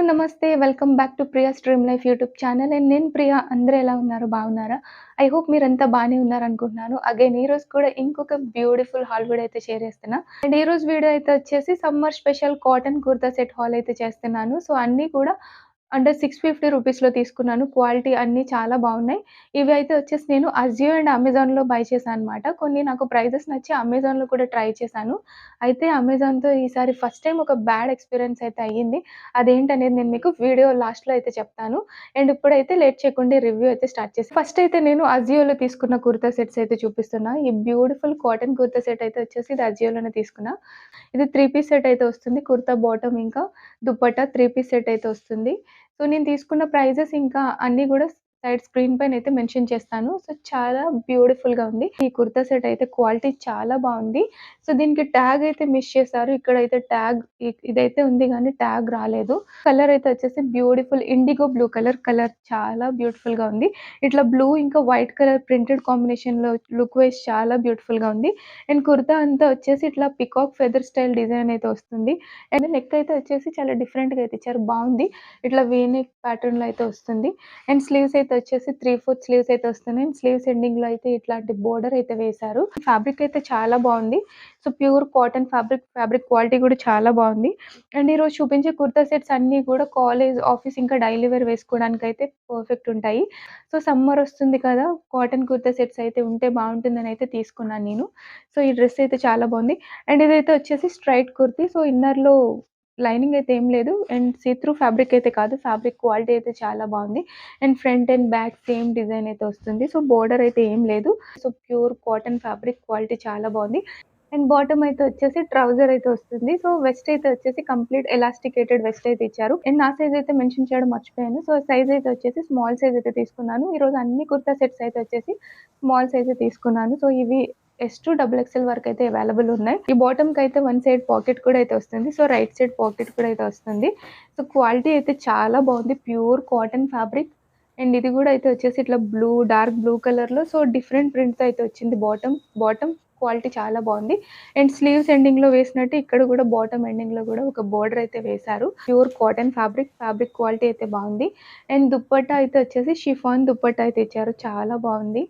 నమస్తే. Welcome back to Priya's dream life YouTube channel. And నేను ప్రియా. అందరూ ఎలా ఉన్నారు? బాగున్నారా? ఐ హోప్ మీరంతా బానే ఉన్నారనుకుంటున్నాను. అగైన్ ఈరోజు కూడా ఇంకొక బ్యూటిఫుల్ హాల్ వీడియో అయితే షేర్ చేస్తున్నా. అండ్ ఈరోజు వీడియో అయితే వచ్చేసి summer special cotton kurta set hall అయితే చేస్తున్నాను. సో, అన్నీ కూడా అండర్ 650 రూపీస్‌లో తీసుకున్నాను. క్వాలిటీ అన్నీ చాలా బాగున్నాయి. ఇవి అయితే వచ్చేసి నేను అజియో అండ్ అమెజాన్‌లో బై చేశాననమాట. కొన్ని నాకు ప్రైజెస్ నచ్చి అమెజాన్‌లో కూడా ట్రై చేశాను. అయితే అమెజాన్‌తో ఈసారి ఫస్ట్ టైమ్ ఒక బ్యాడ్ ఎక్స్‌పీరియన్స్ అయితే అయ్యింది. అదేంటనేది నేను మీకు వీడియో లాస్ట్‌లో అయితే చెప్తాను. అండ్ ఇప్పుడైతే లేట్ చేయకుండా రివ్యూ అయితే స్టార్ట్ చేసి ఫస్ట్ అయితే నేను అజియోలో తీసుకున్న కుర్తా సెట్స్ అయితే చూపిస్తున్నా. ఈ బ్యూటిఫుల్ కాటన్ కుర్తా సెట్ అయితే వచ్చేసి ఇది అజియోలోనే తీసుకున్నా. ఇది 3 పీస్ సెట్ అయితే వస్తుంది. కుర్తా బాటమ్ ఇంకా దుపట్టా 3 పీస్ సెట్ అయితే వస్తుంది. సో, నేను తీసుకున్న ప్రైజెస్ ఇంకా అన్నీ గూడా సైడ్ స్క్రీన్ పైనయితే మెన్షన్ చేస్తాను. సో, చాలా బ్యూటిఫుల్‌గా ఉంది. ఈ కుర్తా సెట్ అయితే క్వాలిటీ చాలా బావుంది. సో, దీనికి ట్యాగ్ అయితే మిస్ చేశారు. ఇక్కడైతే ట్యాగ్ ఇదైతే ఉంది గానీ ట్యాగ్ రాలేదు. కలర్ అయితే వచ్చేసి బ్యూటిఫుల్ ఇండిగో బ్లూ కలర్ చాలా బ్యూటిఫుల్‌గా ఉంది. ఇట్లా బ్లూ ఇంకా వైట్ కలర్ ప్రింటెడ్ కాంబినేషన్‌లో లుక్ వైస్ చాలా బ్యూటిఫుల్‌గా ఉంది. అండ్ కుర్తా అంతా వచ్చేసి ఇట్లా పికాక్ ఫెదర్ స్టైల్ డిజైన్ అయితే వస్తుంది. అండ్ నెక్ అయితే వచ్చేసి చాలా డిఫరెంట్‌గా అయితే ఇచ్చారు. బావుంది. ఇట్లా వీ నెక్ ప్యాటర్న్‌లో అయితే వస్తుంది. అండ్ స్లీవ్స్ అయితే వచ్చేసి 3/4 స్లీవ్స్ అయితే వస్తున్నాయి. అండ్ స్లీవ్స్ ఎండింగ్‌లో అయితే ఇట్లాంటి బోర్డర్ అయితే వేశారు. ఫ్యాబ్రిక్ అయితే చాలా బావుంది. So, pure cotton fabric quality కూడా చాలా బావుంది. అండ్ ఈరోజు చూపించే కుర్తా సెట్స్ అన్నీ కూడా కాలేజ్, ఆఫీస్ ఇంకా డైలీ వేర్ వేసుకోవడానికైతే పర్ఫెక్ట్ ఉంటాయి. సో, సమ్మర్ వస్తుంది కదా! కాటన్ కుర్తా సెట్స్ అయితే ఉంటే బావుంటుందని అయితే తీసుకున్నాను నేను. సో, ఈ డ్రెస్ అయితే చాలా బావుంది. అండ్ ఇదైతే వచ్చేసి స్ట్రైట్ కుర్తీ. సో, ఇన్నర్‌లో లైనింగ్ అయితే ఏం లేదు. అండ్ సీ త్రూ ఫ్యాబ్రిక్ అయితే కాదు. ఫ్యాబ్రిక్ క్వాలిటీ అయితే చాలా బావుంది. And front and back same design అయితే వస్తుంది. సో, బోర్డర్ అయితే ఏం లేదు. So, pure cotton fabric quality చాలా బావుంది. అండ్ బాటమ్ అయితే వచ్చేసి ట్రౌజర్ అయితే వస్తుంది. సో, వెస్ట్ అయితే వచ్చేసి కంప్లీట్ ఎలాస్టికేటెడ్ వెస్ట్ అయితే ఇచ్చారు. అండ్ నా సైజ్ అయితే మెన్షన్ చేయడం మర్చిపోయాను. సో, సైజ్ అయితే వచ్చేసి స్మాల్ సైజ్ అయితే తీసుకున్నాను. ఈరోజు అన్ని కుర్తా సెట్స్ అయితే వచ్చేసి స్మాల్ సైజే తీసుకున్నాను. సో, ఇవి ఎస్ టు డబుల్ ఎక్స్ఎల్ వరకు అయితే అవైలబుల్ ఉన్నాయి. ఈ బాటమ్‌కైతే వన్ సైడ్ పాకెట్ కూడా అయితే వస్తుంది. సో, రైట్ సైడ్ పాకెట్ కూడా అయితే వస్తుంది. సో, క్వాలిటీ అయితే చాలా బావుంది. Pure cotton fabric. అండ్ ఇది కూడా అయితే వచ్చేసి ఇట్లా డార్క్ బ్లూ కలర్‌లో సో, డిఫరెంట్ ప్రింట్‌తో అయితే వచ్చింది బాటమ్ క్వాలిటీ చాలా బావుంది. అండ్ స్లీవ్స్ ఎండింగ్‌లో వేసినట్టు ఇక్కడ కూడా బాటమ్ ఎండింగ్‌లో కూడా ఒక బోర్డర్ అయితే వేశారు. ప్యూర్ కాటన్ ఫ్యాబ్రిక్ క్వాలిటీ అయితే బావుంది. అండ్ దుపట్టా అయితే వచ్చేసి షిఫాన్ దుపట్టా అయితే ఇచ్చారు. చాలా బావుంది.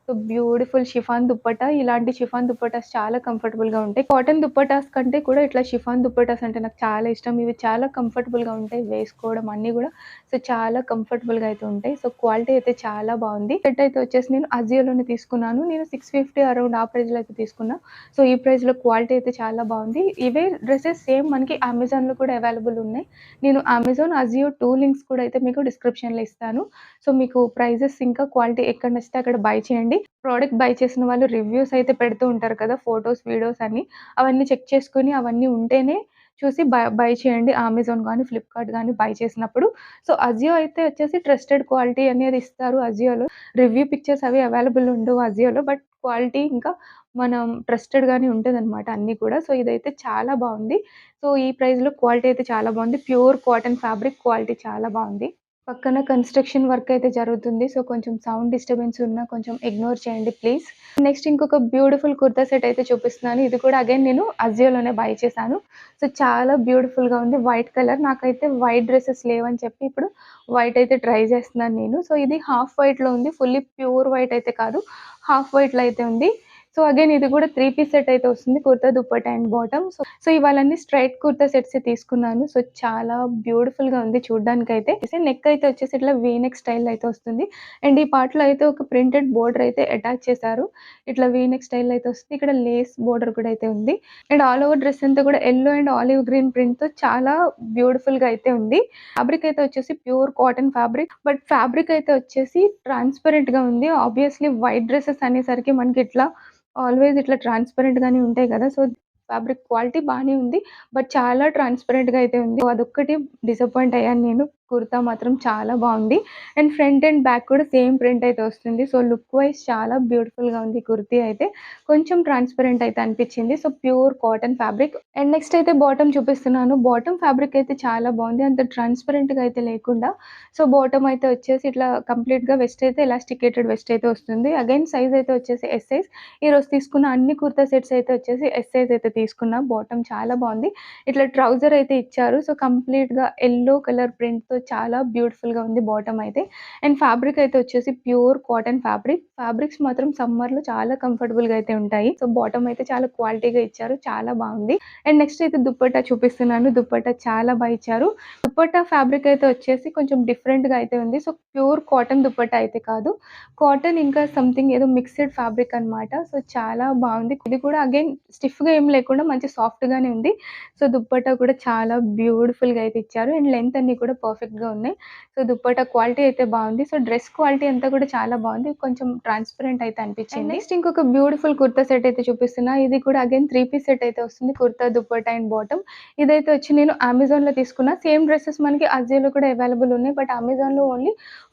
So, beautiful chiffon dupatta. ఇలాంటి షిఫాన్ దుపట్టాస్ చాలా కంఫర్టబుల్‌గా ఉంటాయి. కాటన్ దుపట్టాస్ కంటే కూడా ఇట్లా షిఫాన్ దుపట్టాస్ అంటే నాకు చాలా ఇష్టం. ఇవి చాలా కంఫర్టబుల్‌గా ఉంటాయి. వేసుకోవడం అన్నీ గూడా సో, చాలా కంఫర్టబుల్‌గా అయితే ఉంటాయి. సో, క్వాలిటీ అయితే చాలా బావుంది. సెట్ అయితే వచ్చేసి నేను అజియోలోనే తీసుకున్నాను. నేను 650 అరౌండ్ ఆ ప్రైస్‌లో అయితే తీసుకున్నా. సో, ఈ ప్రైస్‌లో క్వాలిటీ అయితే చాలా బావుంది. ఇవే డ్రెసెస్ సేమ్ మనకి అమెజాన్‌లో కూడా అవైలబుల్ ఉన్నాయి. నేను అమెజాన్, అజియో 2 లింక్స్ కూడా అయితే మీకు డిస్క్రిప్షన్‌లో ఇస్తాను. సో, మీకు ప్రైజెస్ ఇంకా క్వాలిటీ ఎక్కడ నచ్చితే అక్కడ బై చేయండి. ప్రొడక్ట్ బై చేసిన వాళ్ళు రివ్యూస్ అయితే పెడుతూ ఉంటారు కదా! ఫోటోస్, వీడియోస్ అన్నీ. అవన్నీ చెక్ చేసుకొని అవన్నీ ఉంటేనే చూసి బై చేయండి. అమెజాన్ గానీ, ఫ్లిప్‌కార్ట్ గానీ బై చేసినప్పుడు. సో, అజియో అయితే వచ్చేసి ట్రస్టెడ్ క్వాలిటీ అనేది ఇస్తారు అజియోలో. రివ్యూ పిక్చర్స్ అవి అవైలబుల్ ఉండవు అజియోలో. బట్ క్వాలిటీ ఇంకా మనం ట్రస్టెడ్‌గానే ఉంటదనమాట అన్నీ కూడా. సో, ఇదైతే చాలా బావుంది. సో, ఈ ప్రైస్‌లో క్వాలిటీ అయితే చాలా బావుంది. ప్యూర్ కాటన్ ఫ్యాబ్రిక్ క్వాలిటీ చాలా బావుంది. పక్కన కన్‌స్ట్రక్షన్ వర్క్ అయితే జరుగుతుంది. సో, కొంచెం సౌండ్ డిస్టర్బెన్స్ ఉన్నా కొంచెం ఇగ్నోర్ చేయండి ప్లీజ్. నెక్స్ట్ ఇంకొక బ్యూటిఫుల్ కుర్తా సెట్ అయితే చూపిస్తున్నాను. ఇది కూడా అగైన్ నేను అజియోలోనే బై చేశాను. సో, చాలా బ్యూటిఫుల్‌గా ఉంది. White colour. నాకైతే వైట్ డ్రెసెస్ లేవని చెప్పి ఇప్పుడు వైట్ అయితే ట్రై చేస్తున్నాను నేను. సో, ఇది హాఫ్ వైట్‌లో ఉంది. ఫుల్లీ ప్యూర్ వైట్ అయితే కాదు. హాఫ్ వైట్‌లో అయితే ఉంది. సో, అగైన్ ఇది కూడా 3 పీస్ సెట్ అయితే వస్తుంది. Kurta, dupatta and bottom. So, ఇవాళన్నీ స్ట్రెయిట్ కుర్తా సెట్సే తీసుకున్నాను. సో, చాలా బ్యూటిఫుల్‌గా ఉంది చూడ్డానికైతే. నెక్ అయితే వచ్చేసి ఇట్లా వీ నెక్ స్టైల్‌లో అయితే వస్తుంది. అండ్ ఈ పార్ట్‌లో అయితే ఒక ప్రింటెడ్ బోర్డర్ అయితే అటాచ్ చేశారు. ఇట్లా వీ నెక్ స్టైల్‌లో అయితే వస్తుంది. ఇక్కడ లేస్ బోర్డర్ కూడా అయితే ఉంది. అండ్ ఆల్ ఓవర్ డ్రెస్ అంతా కూడా యెల్లో అండ్ ఆలివ్ గ్రీన్ ప్రింట్‌తో చాలా బ్యూటిఫుల్‌గా అయితే ఉంది. ఫ్యాబ్రిక్ అయితే వచ్చేసి pure cotton fabric. But fabric అయితే వచ్చేసి ట్రాన్స్‌పరెంట్‌గా ఉంది. ఆబ్వియస్‌లీ వైట్ డ్రెసెస్ అనేసరికి మనకి ఇట్లా ఆల్‌వేస్ ఇట్లా ట్రాన్స్‌పరెంట్‌గానే ఉంటాయి కదా! సో, ఫ్యాబ్రిక్ క్వాలిటీ బానే ఉంది. బట్ చాలా ట్రాన్స్‌పరెంట్‌గా అయితే ఉంది. సో, అదొక్కటి డిసప్పాయింట్ అయ్యాను నేను. కుర్తా మాత్రం చాలా బావుంది. అండ్ ఫ్రంట్ అండ్ బ్యాక్ కూడా సేమ్ ప్రింట్ అయితే వస్తుంది. సో, లుక్ వైస్ చాలా బ్యూటిఫుల్‌గా ఉంది కుర్తీ అయితే. కొంచెం ట్రాన్స్‌పరెంట్ అయితే అనిపిచ్చింది. So, pure cotton fabric. And next అయితే బాటమ్ చూపిస్తున్నాను. బాటమ్ ఫ్యాబ్రిక్ అయితే చాలా బావుంది. అంత ట్రాన్స్‌పరెంట్‌గా అయితే లేకుండా సో, బాటమ్ అయితే వచ్చేసి ఇట్లా కంప్లీట్‌గా వెస్ట్ అయితే ఎలాస్టికేటెడ్ వెస్ట్ అయితే వస్తుంది. అగైన్ సైజ్ అయితే వచ్చేసి ఎస్ సైజ్. ఈరోజు తీసుకున్న అన్ని కుర్తా సెట్స్ అయితే వచ్చేసి ఎస్ సైజ్ అయితే తీసుకున్నా. బాటమ్ చాలా బావుంది. ఇట్లా ట్రౌజర్ అయితే ఇచ్చారు. సో, కంప్లీట్‌గా యెల్లో కలర్ ప్రింట్‌తో చాలా బ్యూటిఫుల్‌గా ఉంది బాటమ్ అయితే. అండ్ ఫ్యాబ్రిక్ అయితే వచ్చేసి ప్యూర్ కాటన్ ఫ్యాబ్రిక్. ఫ్యాబ్రిక్స్ మాత్రం సమ్మర్‌లో చాలా కంఫర్టబుల్‌గా అయితే ఉంటాయి. సో, బాటమ్ అయితే చాలా క్వాలిటీగా ఇచ్చారు. చాలా బావుంది. అండ్ నెక్స్ట్ అయితే దుప్పట్టా చూపిస్తున్నాను. దుప్పట్టా చాలా ఇచ్చారు. దుపట్టా ఫ్యాబ్రిక్ అయితే వచ్చేసి కొంచెం డిఫరెంట్‌గా అయితే ఉంది. సో, ప్యూర్ కాటన్ దుపట్టా అయితే కాదు. కాటన్ ఇంకా సంథింగ్ ఏదో మిక్స్‌డ్ ఫ్యాబ్రిక్ అనమాట. సో, చాలా బావుంది. ఇది కూడా అగైన్ స్టిఫ్‌గా ఏం లేకుండా మంచి సాఫ్ట్‌గానే ఉంది. సో, దుపట్టా కూడా చాలా బ్యూటిఫుల్‌గా అయితే ఇచ్చారు. అండ్ లెంత్ అన్నీ కూడా పర్ఫెక్ట్‌గా ఉన్నాయి. సో, దుపట్టా క్వాలిటీ అయితే బావుంది. సో, డ్రెస్ క్వాలిటీ అంతా కూడా చాలా బావుంది. కొంచెం ట్రాన్స్‌పరెంట్ అయితే అనిపించింది. అండ్ నెక్స్ట్ ఇంకొక బ్యూటిఫుల్ కుర్తా సెట్ అయితే చూపిస్తున్నా. ఇది కూడా అగైన్ 3 పీస్ సెట్ అయితే వస్తుంది. Kurta, dupatta and bottom. ఇదైతే వచ్చి నేను అమెజాన్‌లో తీసుకున్నా. సేమ్ డ్రెసెస్ మనకి అజియోలో కూడా అవైలబుల్ ఉన్నాయి. బట్ అమెజాన్‌లో ఓన్లీ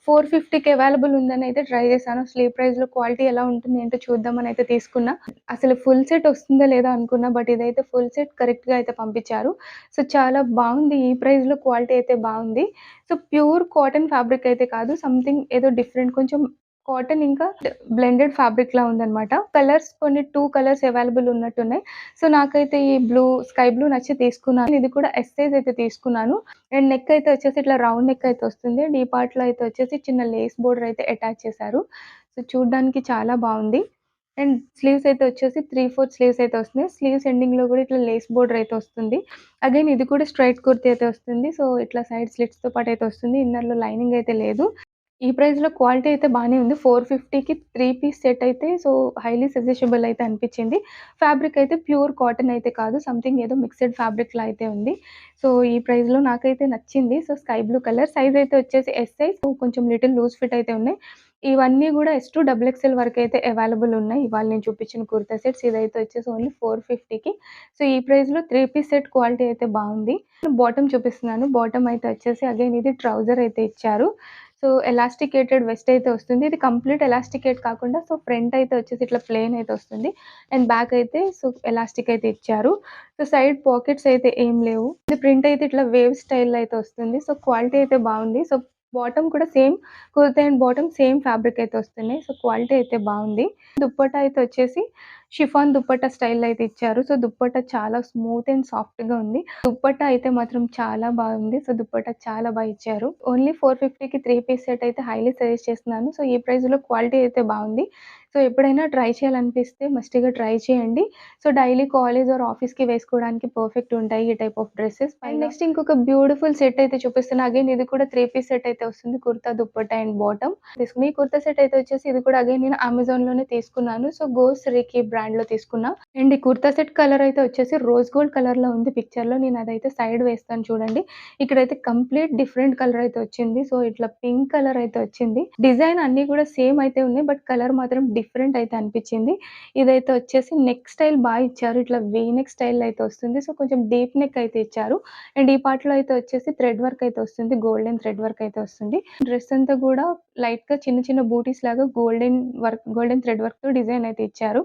450కి అవైలబుల్ ఉందని అయితే ట్రై చేశాను. అసలు ఈ ప్రైస్‌లో క్వాలిటీ ఎలా ఉంటుంది ఏంటో చూద్దామని అయితే తీసుకున్నా. అసలు ఫుల్ సెట్ వస్తుందో లేదో అనుకున్నా. బట్ ఇదైతే ఫుల్ సెట్ కరెక్ట్‌గా అయితే పంపించారు. సో, చాలా బావుంది. ఈ ప్రైస్‌లో క్వాలిటీ అయితే బావుంది. సో, ప్యూర్ కాటన్ ఫ్యాబ్రిక్ అయితే కాదు. సంథింగ్ ఏదో డిఫరెంట్ కొంచెం కాటన్ ఇంకా బ్లెండెడ్ ఫ్యాబ్రిక్‌లా ఉందనమాట. కలర్స్ కొన్ని 2 కలర్స్ అవైలబుల్ ఉన్నట్టున్నాయి. సో, నాకైతే ఈ స్కై బ్లూ నచ్చి తీసుకున్నాను. ఇది కూడా ఎస్ సైజ్ అయితే తీసుకున్నాను. అండ్ నెక్ అయితే వచ్చేసి ఇట్లా రౌండ్ నెక్ అయితే వస్తుంది. అండ్ ఈ పార్ట్‌లో అయితే వచ్చేసి చిన్న లేస్ బోర్డర్ అయితే అటాచ్ చేశారు. సో, చూడ్డానికి చాలా బావుంది. అండ్ స్లీవ్స్ అయితే వచ్చేసి 3/4 స్లీవ్స్ అయితే వస్తున్నాయి. స్లీవ్స్ ఎండింగ్‌లో కూడా ఇట్లా లేస్ బోర్డర్ అయితే వస్తుంది. అగైన్ ఇది కూడా స్ట్రెయిట్ కుర్తీ అయితే వస్తుంది. సో, ఇట్లా సైడ్ స్లిట్స్‌తో పాటు అయితే వస్తుంది. ఇన్నర్‌లో లైనింగ్ అయితే లేదు. ఈ ప్రైస్‌లో క్వాలిటీ అయితే బానే ఉంది. 450కి 3 పీస్ సెట్ అయితే సో, హైలీ సజెషబుల్ అయితే అనిపిచ్చింది. ఫ్యాబ్రిక్ అయితే ప్యూర్ కాటన్ అయితే కాదు. సంథింగ్ ఏదో మిక్స్‌డ్ ఫ్యాబ్రిక్‌లా అయితే ఉంది. సో, ఈ ప్రైస్‌లో నాకైతే నచ్చింది. So, sky blue colour. Size అయితే వచ్చేసి ఎస్ సైజ్. కొంచెం లిటిల్ లూజ్ ఫిట్ అయితే ఉన్నాయి. ఇవన్నీ గూడా ఎస్ టు డబుల్ ఎక్స్‌ఎల్ వరకైతే అవైలబుల్ ఉన్నాయి. ఇవాళ నేను చూపించిన కుర్తా సెట్స్. ఇదైతే వచ్చేసి ఓన్లీ 450కి. సో, ఈ ప్రైస్‌లో 3 పీస్ సెట్ క్వాలిటీ అయితే బావుంది. బాటమ్ చూపిస్తున్నాను. బాటమ్ అయితే వచ్చేసి అగైన్ ఇది ట్రౌజర్ అయితే ఇచ్చారు. సో, ఎలాస్టికేటెడ్ వెస్ట్ అయితే వస్తుంది. ఇది కంప్లీట్ ఎలాస్టికేట్ కాకుండా సో, ఫ్రంట్ అయితే వచ్చేసి ఇట్లా ప్లెయిన్ అయితే వస్తుంది. అండ్ బ్యాక్ అయితే సో, ఎలాస్టిక్ అయితే ఇచ్చారు. సో, సైడ్ పాకెట్స్ అయితే ఏం లేవు. ఇది ప్రింట్ అయితే ఇట్లా వేవ్ స్టైల్‌లో అయితే వస్తుంది. సో, క్వాలిటీ అయితే బావుంది. సో, బాటమ్ కూడా same kurta and bottom same fabric అయితే వస్తున్నాయి. సో, క్వాలిటీ అయితే బావుంది. దుప్పట్టా అయితే వచ్చేసి షిఫాన్ దుప్పట్టా స్టైల్‌లో అయితే ఇచ్చారు. సో, దుప్పట్టా చాలా స్మూత్ అండ్ సాఫ్ట్‌గా ఉంది. దుప్పట్టా అయితే మాత్రం చాలా బాగుంది. సో, దుప్పట్టా చాలా ఇచ్చారు. ఓన్లీ 450కి 3 పీస్ సెట్ అయితే హైలీ సజెస్ట్ చేస్తున్నాను. సో, ఈ ప్రైస్‌లో క్వాలిటీ అయితే బావుంది. సో, ఎప్పుడైనా ట్రై చేయాలనిపిస్తే మస్ట్‌గా ట్రై చేయండి. సో, డైలీ కాలేజ్ ఆర్ ఆఫీస్‌కి వేసుకోవడానికి పర్ఫెక్ట్ ఉంటాయి ఈ type of dresses. And next ఇంకొక బ్యూటిఫుల్ సెట్ అయితే చూపిస్తున్నా. అగైన్ ఇది కూడా 3 పీస్ సెట్ అయితే వస్తుంది. కుర్తా, దుప్పట్టా అండ్ బాటమ్ తీసుకున్నా. ఈ కుర్తా సెట్ అయితే వచ్చేసి ఇది కూడా అగైన్ నేను అమెజాన్‌లోనే తీసుకున్నాను. సో, గోస్ రికీ బ్రాండ్‌లో తీసుకున్నా. అండ్ ఈ కుర్తా సెట్ కలర్ అయితే వచ్చేసి రోజ్ గోల్డ్ కలర్‌లో ఉంది పిక్చర్‌లో. నేను అదైతే సైడ్ వేస్తాను చూడండి. ఇక్కడైతే కంప్లీట్ డిఫరెంట్ కలర్ అయితే వచ్చింది. సో, ఇట్లా పింక్ కలర్ అయితే వచ్చింది. డిజైన్ అన్నీ కూడా సేమ్ అయితే ఉన్నాయి. బట్ కలర్ మాత్రం డిఫరెంట్ అయితే అనిపించింది. ఇదైతే వచ్చేసి నెక్ స్టైల్ ఇచ్చారు. ఇట్లా వీ నెక్ స్టైల్‌లో అయితే వస్తుంది. సో, కొంచెం డీప్ నెక్ అయితే ఇచ్చారు. అండ్ ఈ పార్ట్‌లో అయితే వచ్చేసి థ్రెడ్ వర్క్ అయితే వస్తుంది. గోల్డెన్ థ్రెడ్ వర్క్ అయితే వస్తుంది. డ్రెస్ అంతా కూడా లైట్‌గా చిన్న చిన్న బూటీస్ లాగా గోల్డెన్ థ్రెడ్ వర్క్‌తో డిజైన్ అయితే ఇచ్చారు.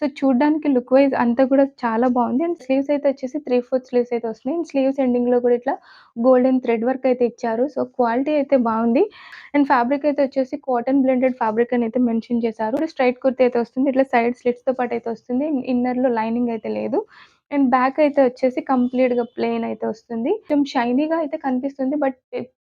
సో, చూడ్డానికి లుక్ వైస్ అంతా కూడా చాలా బావుంది. అండ్ స్లీవ్స్ అయితే వచ్చేసి 3/4 స్లీవ్స్ అయితే వస్తున్నాయి. అండ్ స్లీవ్స్ ఎండింగ్‌లో కూడా ఇట్లా గోల్డెన్ థ్రెడ్ వర్క్ అయితే ఇచ్చారు. సో, క్వాలిటీ అయితే బావుంది. అండ్ ఫ్యాబ్రిక్ అయితే వచ్చేసి కాటన్ బ్లెండెడ్ ఫ్యాబ్రిక్ అని అయితే మెన్షన్ చేశారు. స్ట్రెయిట్ కుర్తీ అయితే వస్తుంది. ఇట్లా సైడ్ స్లిట్స్‌తో పాటు అయితే వస్తుంది. ఇన్నర్‌లో లైనింగ్ అయితే లేదు. అండ్ బ్యాక్ అయితే వచ్చేసి కంప్లీట్‌గా ప్లెయిన్ అయితే వస్తుంది. కొంచెం షైనీగా అయితే కనిపిస్తుంది. బట్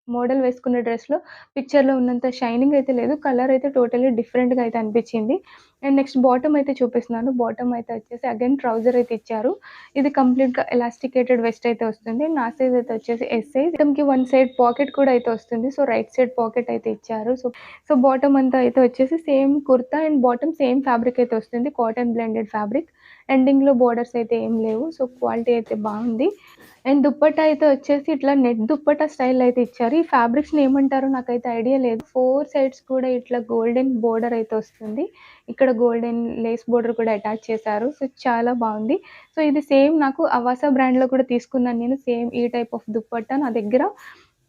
మోడల్ వేసుకున్న డ్రెస్‌లో పిక్చర్‌లో ఉన్నంత షైనింగ్ అయితే లేదు. కలర్ అయితే టోటల్లీ డిఫరెంట్‌గా అయితే అనిపించింది. అండ్ నెక్స్ట్ బాటమ్ అయితే చూపిస్తున్నాను. బాటమ్ అయితే వచ్చేసి అగైన్ ట్రౌజర్ అయితే ఇచ్చారు. ఇది కంప్లీట్‌గా ఎలాస్టికేటెడ్ వెస్ట్ అయితే వస్తుంది. నా సైజ్ అయితే వచ్చేసి ఎస్ సైజ్. బాటమ్‌కి వన్ సైడ్ పాకెట్ కూడా అయితే వస్తుంది. సో, రైట్ సైడ్ పాకెట్ అయితే ఇచ్చారు. సో, బాటమ్ అంతా అయితే వచ్చేసి same kurta and bottom same fabric అయితే వస్తుంది. Cotton blended fabric. ఎండింగ్‌లో బోర్డర్స్ అయితే ఏం లేవు. సో, క్వాలిటీ అయితే బావుంది. అండ్ దుప్పట్టా అయితే వచ్చేసి ఇట్లా నెట్ దుప్పట్టా స్టైల్‌లో అయితే ఇచ్చారు. ఈ ఫ్యాబ్రిక్స్‌ని ఏమంటారో నాకైతే ఐడియా లేదు. 4 సైడ్స్ కూడా ఇట్లా గోల్డెన్ బోర్డర్ అయితే వస్తుంది. ఇక్కడ గోల్డెన్ లేస్ బోర్డర్ కూడా అటాచ్ చేశారు. సో, చాలా బావుంది. సో, ఇది సేమ్ నాకు అవాసా బ్రాండ్‌లో కూడా తీసుకున్నాను నేను. సేమ్ ఈ టైప్ ఆఫ్ దుప్పట్టా నా దగ్గర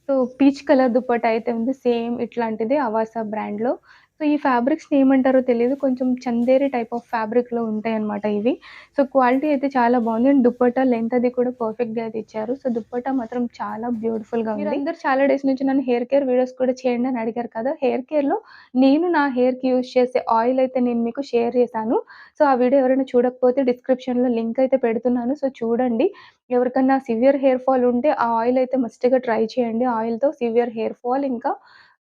సో, పీచ్ కలర్ దుపట్టా అయితే ఉంది. సేమ్ ఇట్లాంటిదే అవాసా బ్రాండ్‌లో. సో, ఈ ఫ్యాబ్రిక్స్‌ని ఏమంటారో తెలీదు. కొంచెం చందేరి టైప్ ఆఫ్ ఫ్యాబ్రిక్‌లో ఉంటాయన్నమాట ఇవి. సో, క్వాలిటీ అయితే చాలా బావుంది. అండ్ దుపట్టా లెంత్ అది కూడా పర్ఫెక్ట్‌గా అయితే ఇచ్చారు. సో, దుపట్టా మాత్రం చాలా బ్యూటిఫుల్‌గా ఉంది. మీరందరూ చాలా డేస్ నుంచి నన్ను హెయిర్ కేర్ వీడియోస్ కూడా చేయండి అని అడిగారు కదా! హెయిర్ కేర్‌లో నేను నా హెయిర్‌కి యూజ్ చేసే ఆయిల్ అయితే నేను మీకు షేర్ చేశాను. సో, ఆ వీడియో ఎవరైనా చూడకపోతే డిస్క్రిప్షన్‌లో లింక్ అయితే పెడుతున్నాను. సో, చూడండి. ఎవరికన్నా సివియర్ హెయిర్ ఫాల్ ఉంటే ఆ ఆయిల్ అయితే మస్ట్‌గా ట్రై చేయండి. ఆయిల్‌తో సివియర్ హెయిర్ ఫాల్ ఇంకా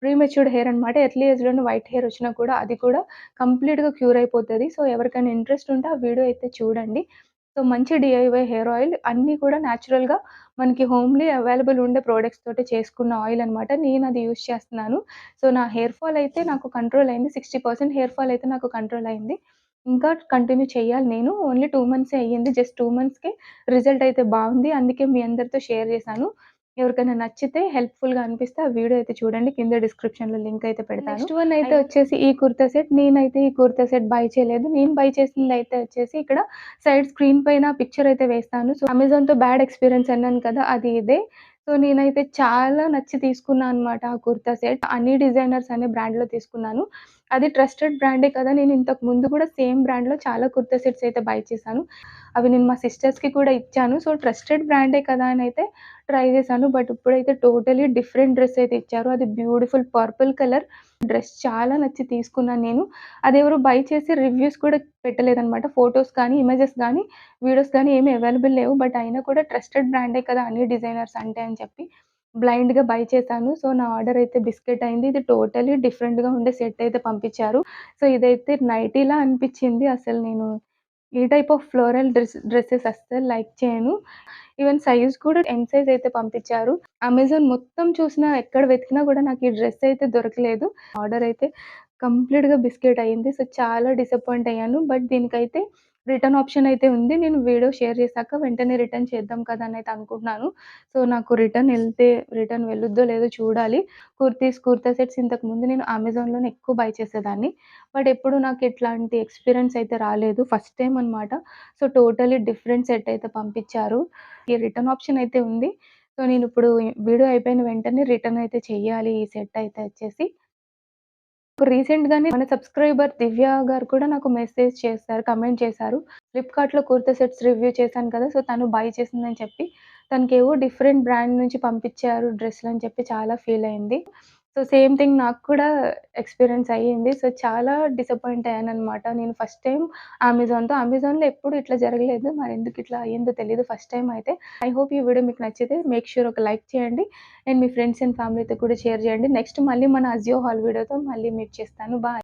ప్రీమెచ్యూర్డ్ హెయిర్ అనమాట. ఎర్లీ ఏజ్‌లోనే వైట్ హెయిర్ వచ్చినా కూడా అది కూడా కంప్లీట్‌గా క్యూర్ అయిపోతది. సో, ఎవరికైనా ఇంట్రెస్ట్ ఉంటే ఆ వీడియో అయితే చూడండి. సో, మంచి డీఐవై హెయిర్ ఆయిల్ అన్నీ కూడా నేచురల్‌గా మనకి హోమ్‌లీ అవైలబుల్ ఉండే ప్రొడక్ట్స్ తోటి చేసుకున్న ఆయిల్ అనమాట. నేనది యూజ్ చేస్తున్నాను. సో, నా హెయిర్ ఫాల్ అయితే నాకు కంట్రోల్ అయింది. 60% హెయిర్ ఫాల్ అయితే నాకు కంట్రోల్ అయింది. ఇంకా కంటిన్యూ చేయాలి నేను. ఓన్లీ 2 మంత్సే అయ్యింది. జస్ట్ 2 మంత్స్‌కే రిజల్ట్ అయితే బావుంది. అందుకే మీ అందరితో షేర్ చేశాను. ఎవరికైనా నచ్చితే హెల్ప్‌ఫుల్‌గా అనిపిస్తే ఆ వీడియో అయితే చూడండి. కింద డిస్క్రిప్షన్‌లో లింక్ అయితే పెడతాను. నెక్స్ట్ వన్ అయితే వచ్చేసి ఈ కుర్తా సెట్. నేనైతే ఈ కుర్తా సెట్ బై చేయలేదు. నేను బై చేసిందయితే వచ్చేసి ఇక్కడ సైడ్ స్క్రీన్ పైన పిక్చర్ అయితే వేస్తాను. సో, అమెజాన్‌తో బ్యాడ్ ఎక్స్‌పీరియన్స్ అన్నాను కదా! అది ఇదే. సో, నేనైతే చాలా నచ్చి తీసుకున్నా అనమాట ఆ కుర్తా సెట్. అన్ని డిజైనర్స్ అనే బ్రాండ్‌లో తీసుకున్నాను. అది ట్రస్టెడ్ బ్రాండే కదా! నేను ఇంతకు ముందు కూడా సేమ్ బ్రాండ్‌లో చాలా కుర్తా సెట్స్ అయితే బై చేశాను. అవి నేను మా సిస్టర్స్‌కి కూడా ఇచ్చాను. సో, ట్రస్టెడ్ బ్రాండే కదా! అనైతే ట్రై చేశాను. బట్ ఇప్పుడైతే టోటలీ డిఫరెంట్ డ్రెస్ అయితే ఇచ్చారు. అది బ్యూటిఫుల్ పర్పుల్ కలర్ డ్రెస్ చాలా నచ్చి తీసుకున్నాను నేను. అదెవరో బై చేసి రివ్యూస్ కూడా పెట్టలేదనమాట. ఫోటోస్ కానీ, ఇమేజెస్ గానీ, వీడియోస్ గానీ ఏమి అవైలబుల్ లేవు. బట్ అయినా కూడా ట్రస్టెడ్ బ్రాండే కదా! అన్ని డిజైనర్స్ అంటే అని చెప్పి బ్లైండ్‌గా బై చేశాను. సో, నా ఆర్డర్ అయితే బిస్కెట్ అయింది. ఇది టోటలీ డిఫరెంట్‌గా ఉండే సెట్ అయితే పంపించారు. సో, ఇదైతే నైటీలా అనిపిచ్చింది. అసలు నేను ఈ టైప్ ఆఫ్ ఫ్లోరల్ డ్రెసెస్ అస్సలు లైక్ చేయను. ఈవెన్ సైజ్ కూడా ఎమ్ సైజ్ అయితే పంపించారు. అమెజాన్ మొత్తం చూసినా, ఎక్కడ వెతికినా కూడా నాకు ఈ డ్రెస్ అయితే దొరకలేదు. ఆర్డర్ అయితే కంప్లీట్‌గా బిస్కెట్ అయింది. సో, చాలా డిసప్పాయింట్ అయ్యాను. బట్ దీనికైతే రిటర్న్ ఆప్షన్ అయితే ఉంది. నేను వీడియో షేర్ చేశాక వెంటనే రిటర్న్ చేద్దాం కదా! అని అయితే అనుకుంటున్నాను. సో, నాకు రిటర్న్ వెళ్ళుద్దో లేదో చూడాలి. కుర్తా సెట్స్ ఇంతకుముందు నేను అమెజాన్‌లోనే ఎక్కువ బై చేసేదాన్ని. బట్ ఎప్పుడు నాకు ఇట్లాంటి ఎక్స్‌పీరియన్స్ అయితే రాలేదు. ఫస్ట్ టైమ్ అనమాట. సో, టోటలీ డిఫరెంట్ సెట్ అయితే పంపించారు. ఈ రిటర్న్ ఆప్షన్ అయితే ఉంది. సో, నేనిప్పుడు వీడియో అయిపోయిన వెంటనే రిటర్న్ అయితే చెయ్యాలి ఈ సెట్ అయితే వచ్చేసి. రీసెంట్‌గానే మన సబ్‌స్క్రైబర్ దివ్య గారు కూడా నాకు మెసేజ్ చేశారు, కామెంట్ చేశారు. ఫ్లిప్‌కార్ట్‌లో కుర్తా సెట్స్ రివ్యూ చేశాను కదా! సో, తను బై చేసిందని చెప్పి, తనకేవో డిఫరెంట్ బ్రాండ్ నుంచి పంపించారు డ్రెస్‌లని చెప్పి చాలా ఫీల్ అయింది. సో, సేమ్ థింగ్ నాకు కూడా ఎక్స్‌పీరియన్స్ అయ్యింది. సో, చాలా డిసప్పాయింట్ అయ్యాననమాట. నేను ఫస్ట్ టైమ్ అమెజాన్‌లో ఎప్పుడు ఇట్లా జరగలేదు. మరెందుకు ఇట్లా అయ్యిందో తెలీదు ఫస్ట్ టైమ్ అయితే. ఐ హోప్ ఈ వీడియో మీకు నచ్చితే మేక్ ష్యూర్ ఒక లైక్ చేయండి. అండ్ మీ ఫ్రెండ్స్ అండ్ ఫ్యామిలీతో కూడా షేర్ చేయండి. నెక్స్ట్ మళ్ళీ మన అజియో హాల్ వీడియోతో మళ్ళీ మీట్ చేస్తాను. బాయ్.